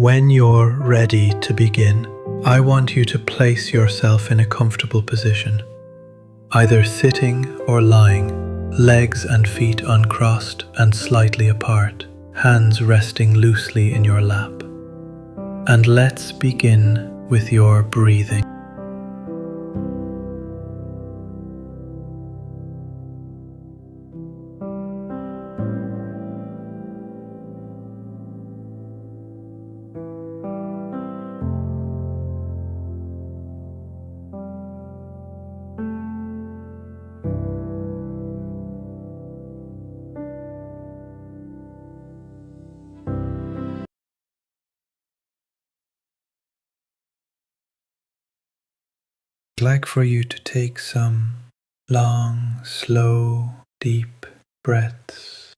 When you're ready to begin, I want you to place yourself in a comfortable position, either sitting or lying, legs and feet uncrossed and slightly apart, hands resting loosely in your lap. And let's begin with your breathing. I'd like for you to take some long, slow, deep breaths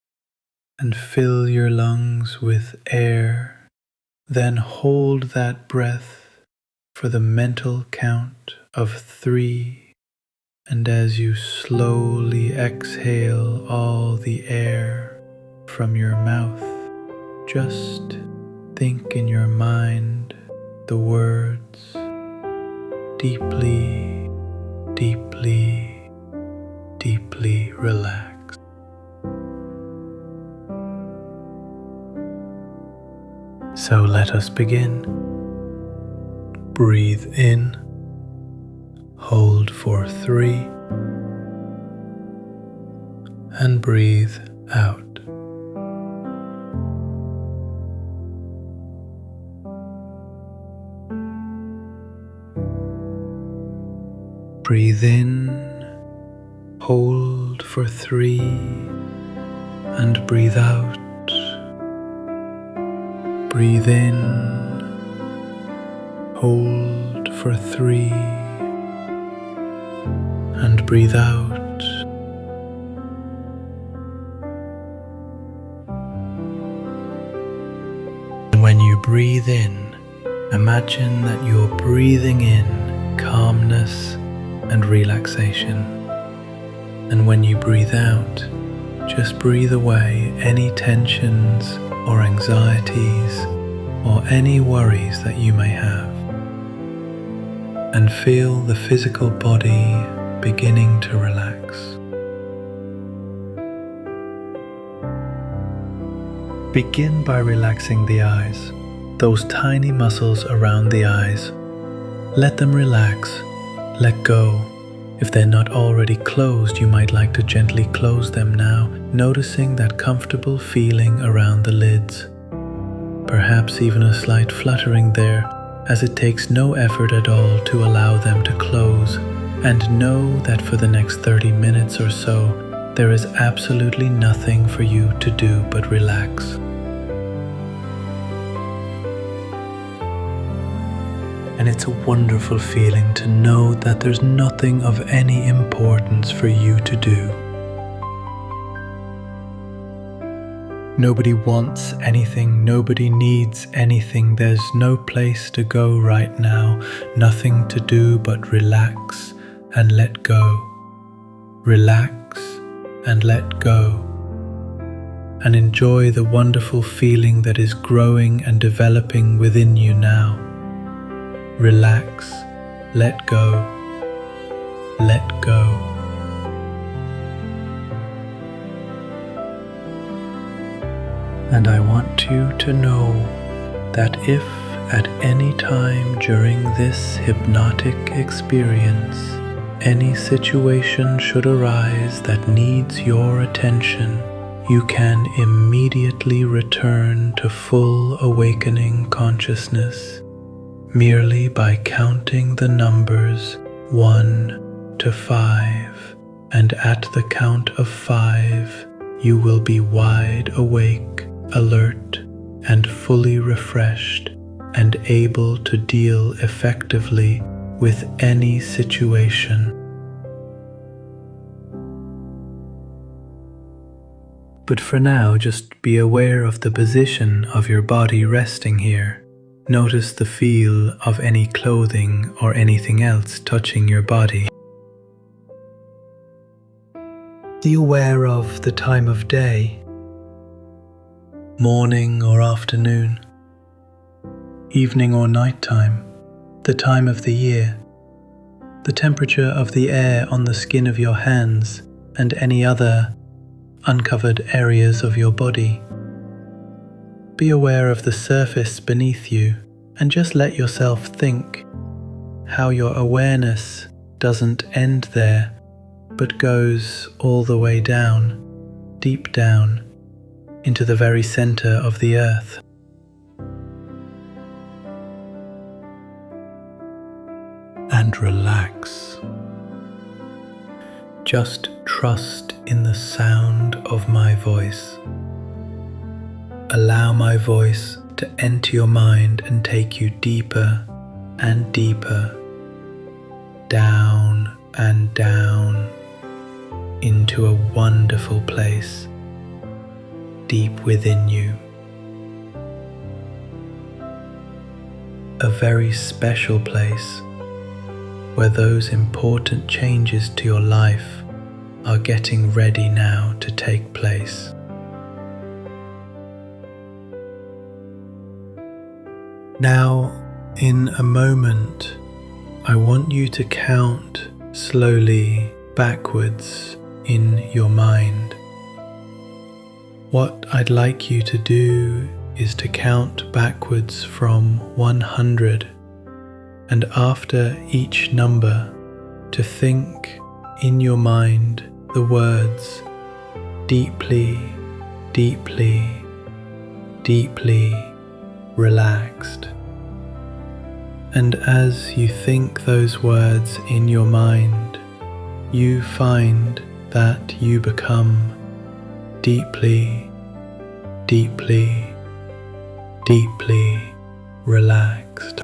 and fill your lungs with air. Then hold that breath for the mental count of 3. And as you slowly exhale all the air from your mouth, just think in your mind the words deeply, deeply, deeply relaxed. So let us begin. Breathe in, hold for 3, and breathe out. Breathe in, hold for 3, and breathe out. Breathe in, hold for 3, and breathe out. And when you breathe in, imagine that you're breathing in calmness and relaxation. And when you breathe out, just breathe away any tensions or anxieties or any worries that you may have. And feel the physical body beginning to relax. Begin by relaxing the eyes, those tiny muscles around the eyes. Let them relax. Let go. If they're not already closed, you might like to gently close them now, noticing that comfortable feeling around the lids. Perhaps even a slight fluttering there, as it takes no effort at all to allow them to close. And know that for the next 30 minutes or so, there is absolutely nothing for you to do but relax. And it's a wonderful feeling to know that there's nothing of any importance for you to do. Nobody wants anything, nobody needs anything, there's no place to go right now, nothing to do but relax and let go. Relax and let go. And enjoy the wonderful feeling that is growing and developing within you now. Relax, let go, let go. And I want you to know that if at any time during this hypnotic experience any situation should arise that needs your attention, you can immediately return to full awakening consciousness merely by counting the numbers 1 to 5, and at the count of 5 you will be wide awake, alert, and fully refreshed, and able to deal effectively with any situation. But for now, just be aware of the position of your body resting here. Notice the feel of any clothing or anything else touching your body. Be aware of the time of day, morning or afternoon. evening or nighttime, the time of the year, the temperature of the air on the skin of your hands, and any other uncovered areas of your body. Be aware of the surface beneath you and just let yourself think how your awareness doesn't end there, but goes all the way down, deep down, into the very center of the earth. And relax. Just trust in the sound of my voice. Allow my voice to enter your mind and take you deeper and deeper, down and down, into a wonderful place deep within you. A very special place where those important changes to your life are getting ready now to take place. Now, in a moment, I want you to count slowly backwards in your mind. What I'd like you to do is to count backwards from 100, and after each number to think in your mind the words deeply, deeply, deeply relaxed. And as you think those words in your mind, you find that you become deeply, deeply, deeply relaxed.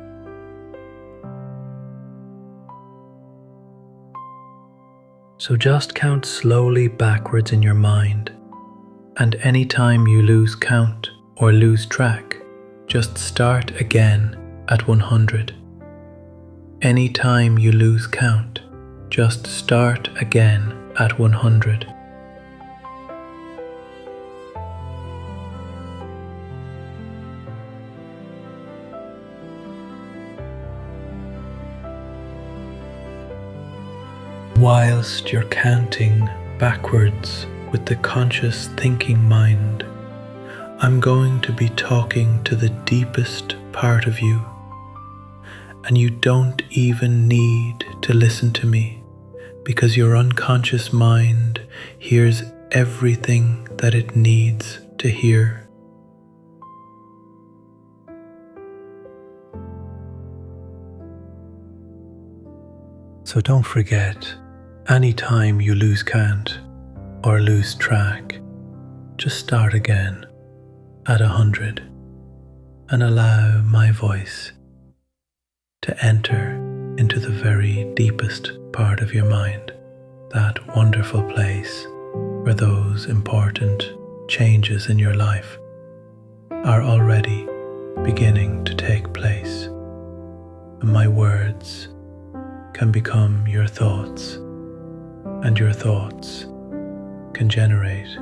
So just count slowly backwards in your mind, and anytime you lose count or lose track, just start again at 100. Anytime you lose count, just start again at 100. Whilst you're counting backwards with the conscious thinking mind, I'm going to be talking to the deepest part of you, and you don't even need to listen to me because your unconscious mind hears everything that it needs to hear. So don't forget, anytime you lose count or lose track, just start again at 100 and allow my voice to enter into the very deepest part of your mind, that wonderful place where those important changes in your life are already beginning to take place. And my words can become your thoughts, and your thoughts can generate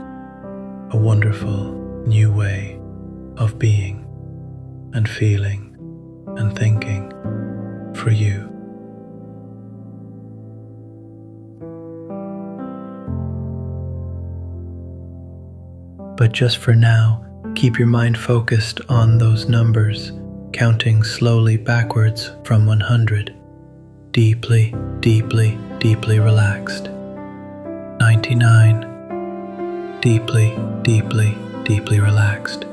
a wonderful new way of being and feeling and thinking for you. But just for now, keep your mind focused on those numbers, counting slowly backwards from 100. Deeply, deeply, deeply relaxed. 99. Deeply, deeply, deeply relaxed.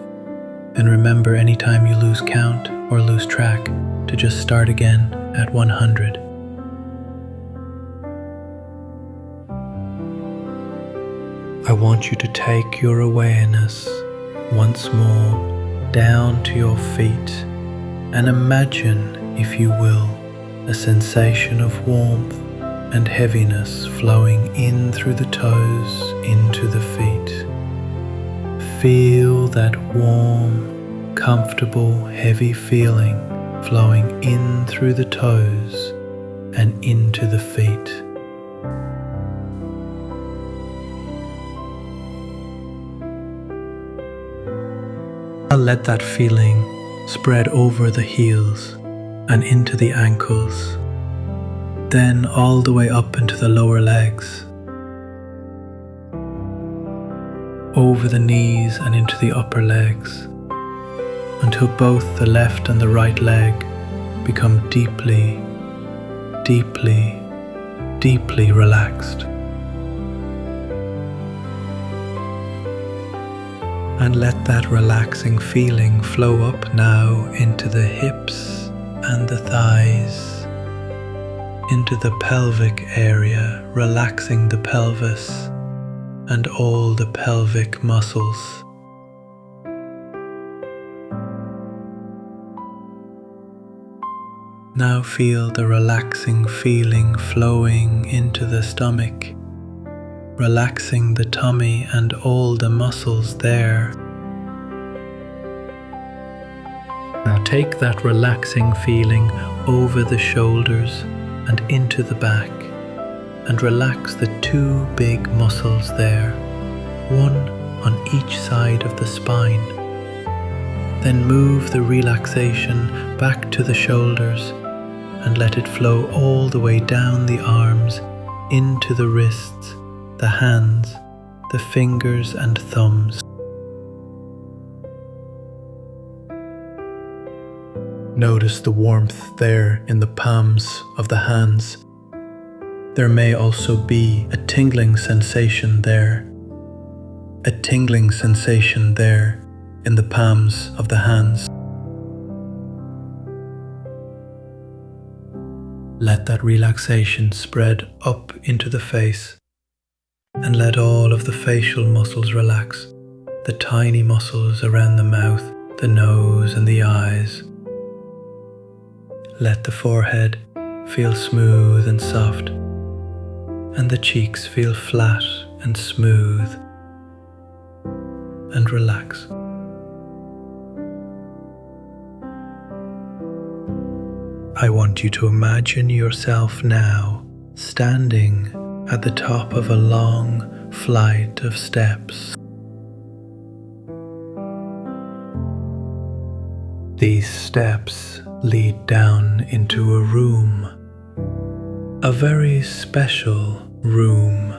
And remember, anytime you lose count or lose track, to just start again at 100. I want you to take your awareness once more down to your feet and imagine, if you will, a sensation of warmth and heaviness flowing in through the toes into the feet. Feel that warm, comfortable, heavy feeling flowing in through the toes and into the feet. I'll let that feeling spread over the heels and into the ankles, then all the way up into the lower legs, over the knees and into the upper legs, until both the left and the right leg become deeply, deeply, deeply relaxed. And let that relaxing feeling flow up now into the hips and the thighs, into the pelvic area, relaxing the pelvis and all the pelvic muscles. Now feel the relaxing feeling flowing into the stomach, relaxing the tummy and all the muscles there. Now take that relaxing feeling over the shoulders and into the back, and relax the two big muscles there, one on each side of the spine. Then move the relaxation back to the shoulders and let it flow all the way down the arms, into the wrists, the hands, the fingers and thumbs. Notice the warmth there in the palms of the hands. There may also be a tingling sensation there, a tingling sensation there in the palms of the hands. Let that relaxation spread up into the face, and let all of the facial muscles relax, the tiny muscles around the mouth, the nose and the eyes. Let the forehead feel smooth and soft, and the cheeks feel flat and smooth, and relax. I want you to imagine yourself now standing at the top of a long flight of steps. These steps lead down into a room, a very special room.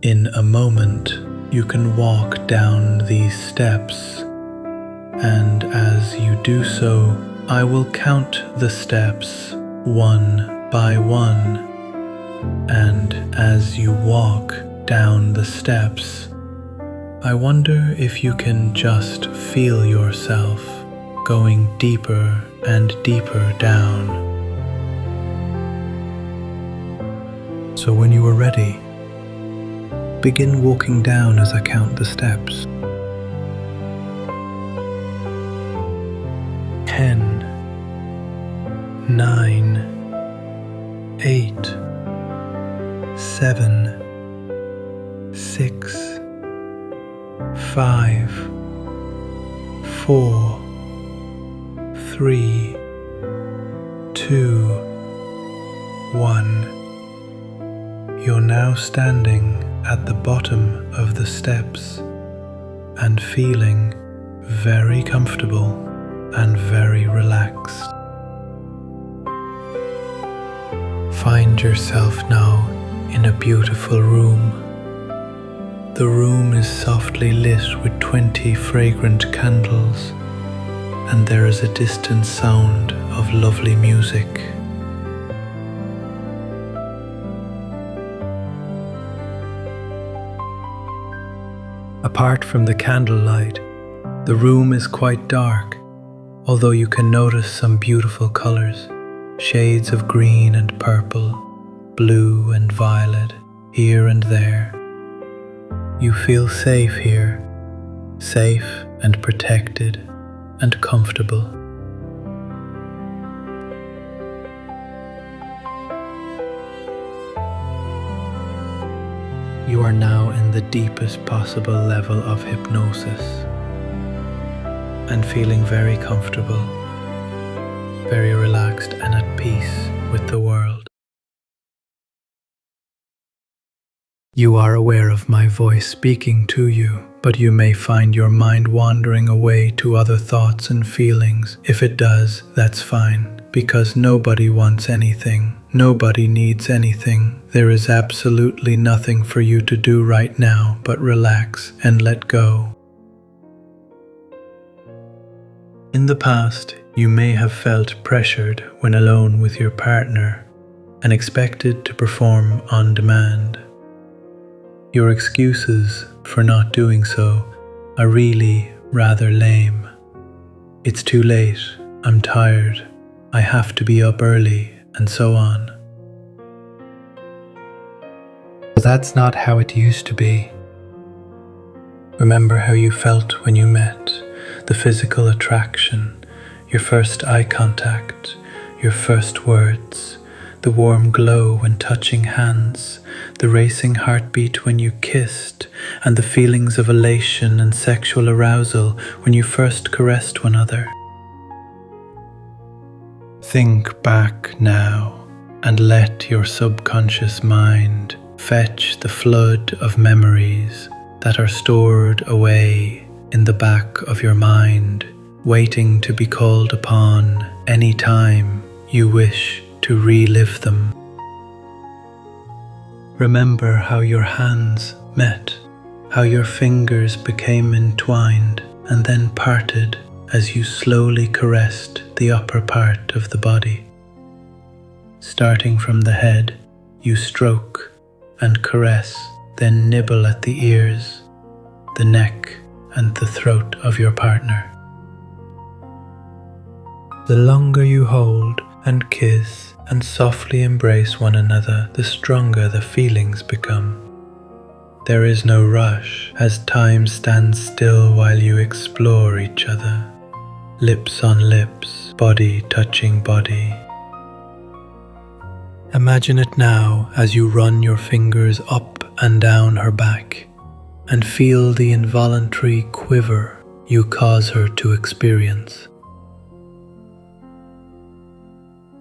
In a moment, you can walk down these steps, and as you do so, I will count the steps one by one, and as you walk down the steps, I wonder if you can just feel yourself going deeper and deeper down. So when you are ready, begin walking down as I count the steps. 10, 9, 8, 7, 6, 5, 4, 3, 2, 1. You're now standing at the bottom of the steps and feeling very comfortable and very relaxed. Find yourself now in a beautiful room. The room is softly lit with 20 fragrant candles, and there is a distant sound of lovely music. Apart from the candlelight, the room is quite dark, although you can notice some beautiful colors, shades of green and purple, blue and violet, here and there. You feel safe here, safe and protected and comfortable. You are now in the deepest possible level of hypnosis and feeling very comfortable, very relaxed and at peace with the world. You are aware of my voice speaking to you but you may find your mind wandering away to other thoughts and feelings. If it does, that's fine, because nobody wants anything. Nobody needs anything. There is absolutely nothing for you to do right now but relax and let go. In the past, you may have felt pressured when alone with your partner and expected to perform on demand. Your excuses for not doing so are really rather lame. It's too late, I'm tired, I have to be up early, and so on. But that's not how it used to be. Remember how you felt when you met, the physical attraction, your first eye contact, your first words, the warm glow when touching hands, the racing heartbeat when you kissed, and the feelings of elation and sexual arousal when you first caressed one another. Think back now and let your subconscious mind fetch the flood of memories that are stored away in the back of your mind, waiting to be called upon any time you wish to relive them. Remember how your hands met, how your fingers became entwined and then parted as you slowly caressed the upper part of the body. Starting from the head, you stroke and caress, then nibble at the ears, the neck, and the throat of your partner. The longer you hold and kiss and softly embrace one another, the stronger the feelings become. There is no rush as time stands still while you explore each other, lips on lips, body touching body. Imagine it now as you run your fingers up and down her back and feel the involuntary quiver you cause her to experience.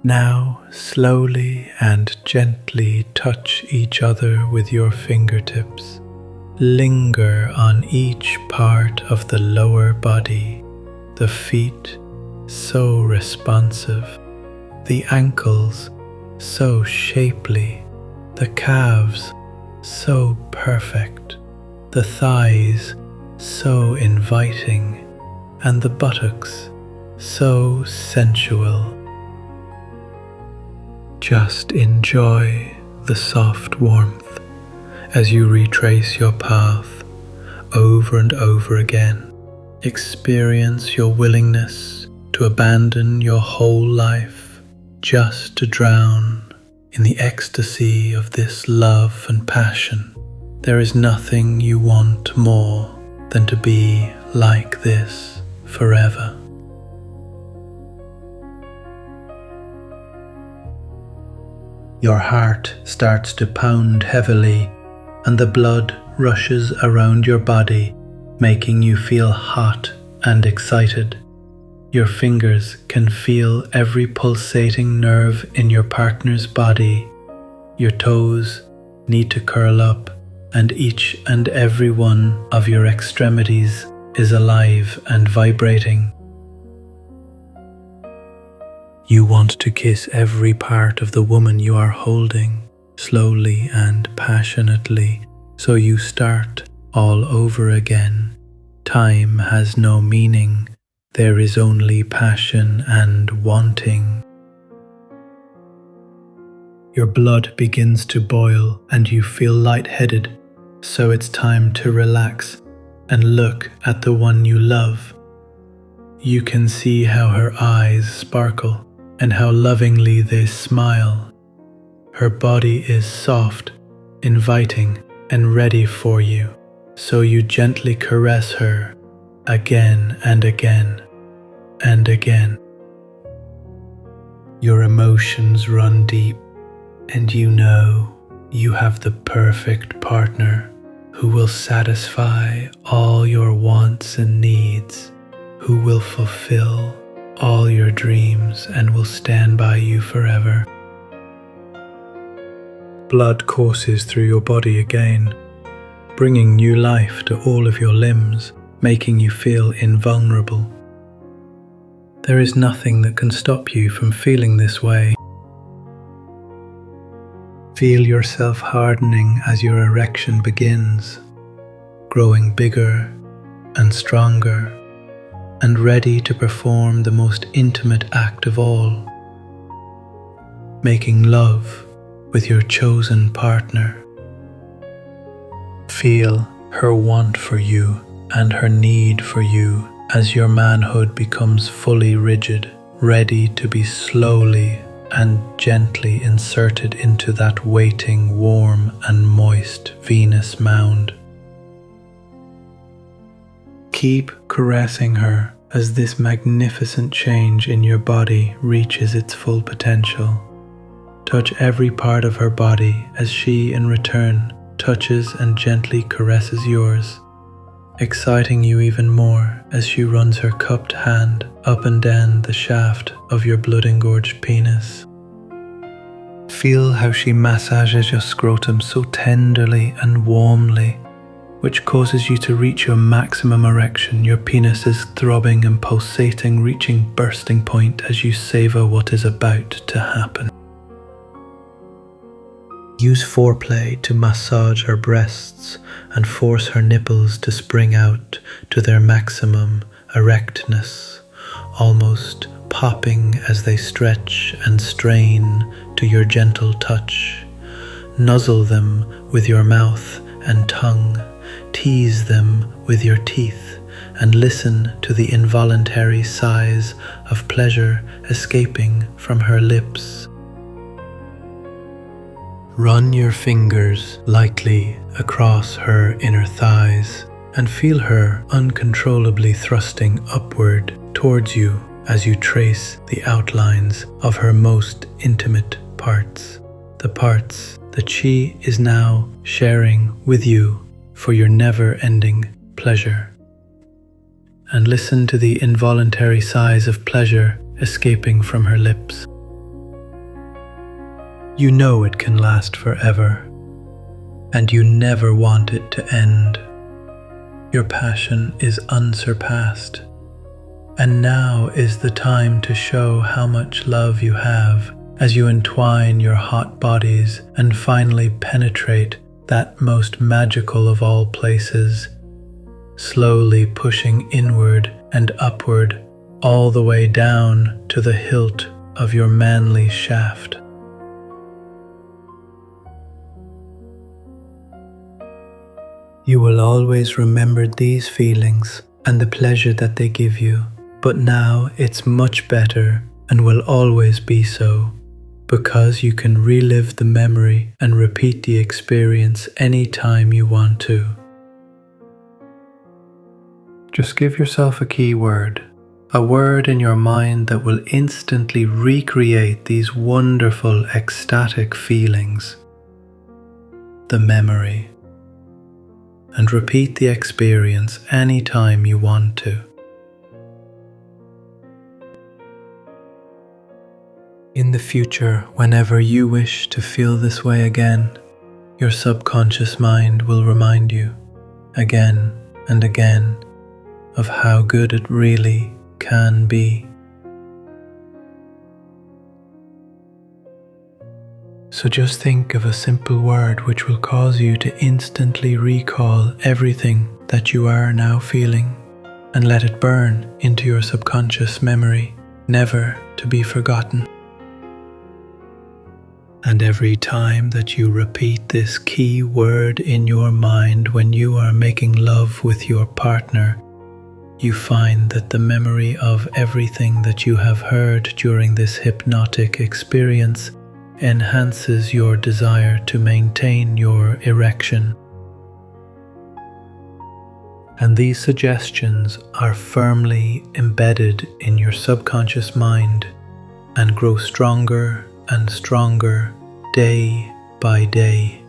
Now slowly and gently touch each other with your fingertips. Linger on each part of the lower body, the feet so responsive, the ankles so shapely, the calves so perfect, the thighs so inviting, and the buttocks so sensual. Just enjoy the soft warmth as you retrace your path over and over again. Experience your willingness to abandon your whole life just to drown in the ecstasy of this love and passion. There is nothing you want more than to be like this forever. Your heart starts to pound heavily and the blood rushes around your body, making you feel hot and excited. Your fingers can feel every pulsating nerve in your partner's body. Your toes need to curl up, and each and every one of your extremities is alive and vibrating. You want to kiss every part of the woman you are holding, slowly and passionately, so you start all over again. Time has no meaning. There is only passion and wanting. Your blood begins to boil and you feel lightheaded, so it's time to relax and look at the one you love. You can see how her eyes sparkle and how lovingly they smile. Her body is soft, inviting, and ready for you, so you gently caress her again and again and again. Your emotions run deep, and you know you have the perfect partner who will satisfy all your wants and needs, who will fulfill all your dreams and will stand by you forever. Blood courses through your body again. bringing new life to all of your limbs, making you feel invulnerable. There is nothing that can stop you from feeling this way. Feel yourself hardening as your erection begins, growing bigger and stronger, and ready to perform the most intimate act of all, making love with your chosen partner. Feel her want for you and her need for you as your manhood becomes fully rigid, ready to be slowly and gently inserted into that waiting, warm and moist Venus mound. Keep caressing her as this magnificent change in your body reaches its full potential. Touch every part of her body as she, in return, touches and gently caresses yours, exciting you even more as she runs her cupped hand up and down the shaft of your blood-engorged penis. Feel how she massages your scrotum so tenderly and warmly, which causes you to reach your maximum erection. Your penis is throbbing and pulsating, reaching bursting point as you savor what is about to happen. Use foreplay to massage her breasts and force her nipples to spring out to their maximum erectness, almost popping as they stretch and strain to your gentle touch. Nuzzle them with your mouth and tongue, tease them with your teeth, and listen to the involuntary sighs of pleasure escaping from her lips. Run your fingers lightly across her inner thighs and feel her uncontrollably thrusting upward towards you as you trace the outlines of her most intimate parts, the parts that she is now sharing with you for your never-ending pleasure. And listen to the involuntary sighs of pleasure escaping from her lips. You know it can last forever, and you never want it to end. Your passion is unsurpassed, and now is the time to show how much love you have as you entwine your hot bodies and finally penetrate that most magical of all places, slowly pushing inward and upward all the way down to the hilt of your manly shaft. You will always remember these feelings and the pleasure that they give you, but now it's much better and will always be so, because you can relive the memory and repeat the experience anytime you want to. Just give yourself a key word, a word in your mind that will instantly recreate these wonderful ecstatic feelings. The memory. And repeat the experience anytime you want to. In the future, whenever you wish to feel this way again, your subconscious mind will remind you, again and again, of how good it really can be. So just think of a simple word which will cause you to instantly recall everything that you are now feeling, and let it burn into your subconscious memory, never to be forgotten. And every time that you repeat this key word in your mind when you are making love with your partner, you find that the memory of everything that you have heard during this hypnotic experience enhances your desire to maintain your erection. And these suggestions are firmly embedded in your subconscious mind and grow stronger and stronger day by day.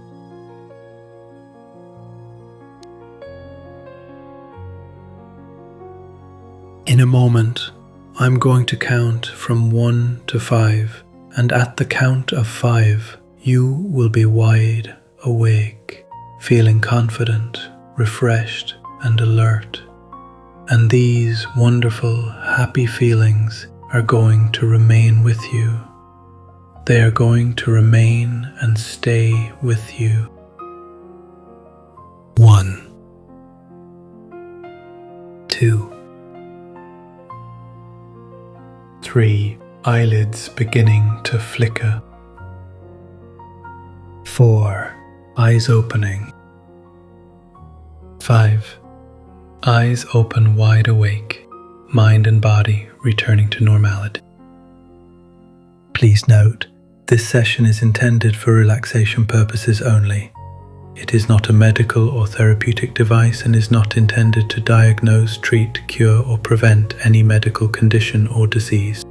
In a moment, I'm going to count from 1 to 5. And at the count of 5, you will be wide awake, feeling confident, refreshed, and alert. And these wonderful, happy feelings are going to remain with you. They are going to remain and stay with you. 1, 2, 3, eyelids beginning to flicker. 4, eyes opening. 5, eyes open wide awake, mind and body returning to normality. Please note, this session is intended for relaxation purposes only. It is not a medical or therapeutic device and is not intended to diagnose, treat, cure, or prevent any medical condition or disease.